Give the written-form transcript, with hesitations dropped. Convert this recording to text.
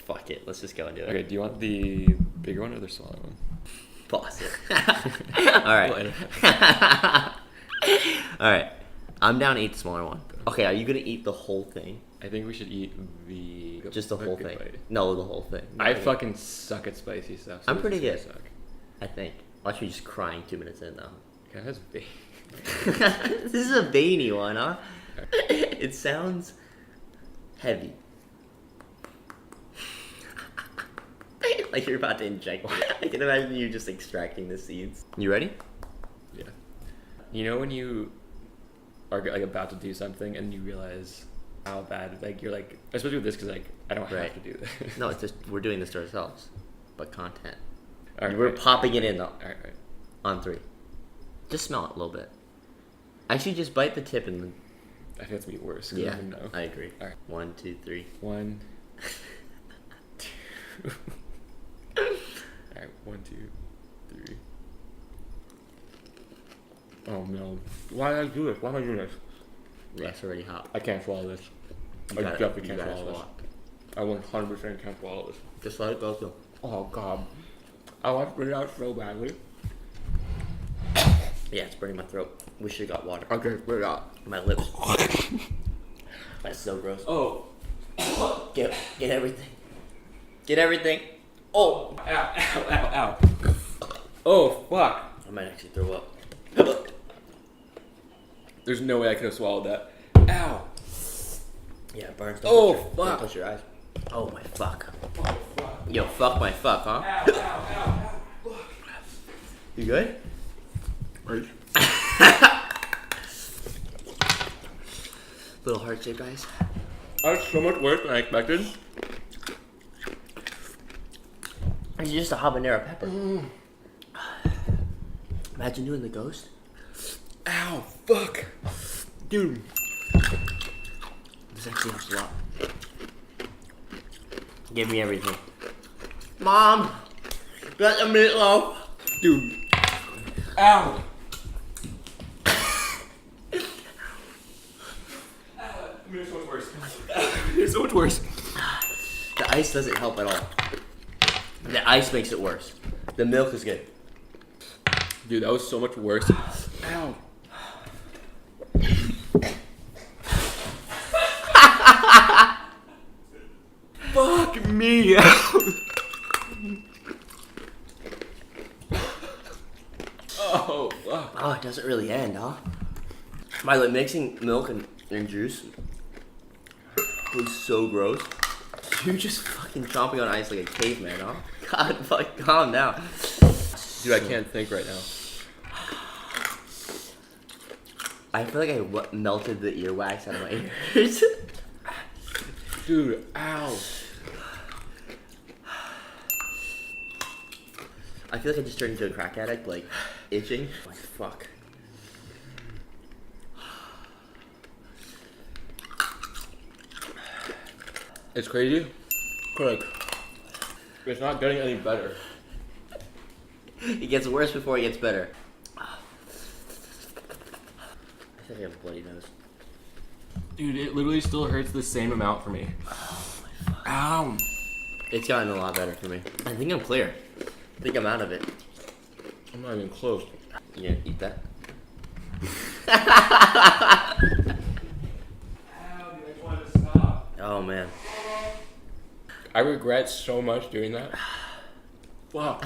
fuck it. Let's just go and do it. Okay, do you want the bigger one or the smaller one? Pause it. Alright. Alright. I'm down to eat the smaller one. Okay, are you gonna eat the whole thing? I think we should eat Just the whole thing. bite. No, the whole thing. I fucking suck at spicy stuff. So I'm pretty this is good. gonna suck. I think. Watch me just crying 2 minutes in though. Okay, that's big. This is a veiny one, huh? It sounds heavy. Like you're about to inject it. I can imagine you just extracting the seeds. You ready? Yeah. You know when you are like about to do something and you realize how bad, like you're like, especially with this, because like I don't have to do this. No, it's just we're doing this to ourselves, but content. All right, We're popping it in though. All right. On 3. Just smell it a little bit. Actually, just bite the tip and. I think it's gonna be worse. Yeah, I don't know. I agree. All right. 1, 2, 3. 1, 2. Alright, 1, 2, 3. Oh no. Why did I do this? Why am I doing this? Yeah, it's already hot. I can't swallow this. You I gotta- definitely you can't gotta swallow this. I 100% can't swallow this. Just let it go through. Oh god. I want to spit it out so badly. Yeah, it's burning my throat. We should have got water. Okay, spit it out. My lips. That's so gross. Oh. Get everything. Get everything. Oh! Ow, ow, ow, ow. Oh, fuck. I might actually throw up. There's no way I could have swallowed that. Ow. Yeah, it burns. Oh, Don't fuck. touch your eyes. Oh my fuck. Oh, fuck. Yo, fuck my fuck, huh? Ow, ow, ow, ow. You good? Right. Little heart shape, guys. That's so much worse than I expected. It's just a habanero pepper. Imagine doing the ghost. Ow, fuck. Dude. This actually helps a lot. Give me everything. Mom! Got the meatloaf! Dude. Ow. It's so much worse. It's so much worse. The ice doesn't help at all. The ice makes it worse. The milk is good. Dude, that was so much worse. Ow. Fuck me. Oh, fuck. Oh, it doesn't really end, huh? By the way, mixing milk and juice was so gross. You're just fucking chomping on ice like a caveman, huh? God, fuck, calm down. Dude, I can't think right now. I feel like I melted the earwax out of my ears. Dude, ow. I feel like I just turned into a crack addict, like itching. Like fuck. It's crazy. Like, it's not getting any better. It gets worse before it gets better. I think I have a bloody nose. Dude, it literally still hurts the same amount for me. Oh my fuck. Ow. It's gotten a lot better for me. I think I'm clear. I think I'm out of it. I'm not even close. You gonna eat that? Ow, dude, I just wanted to stop. Oh man. I regret so much doing that. Fuck.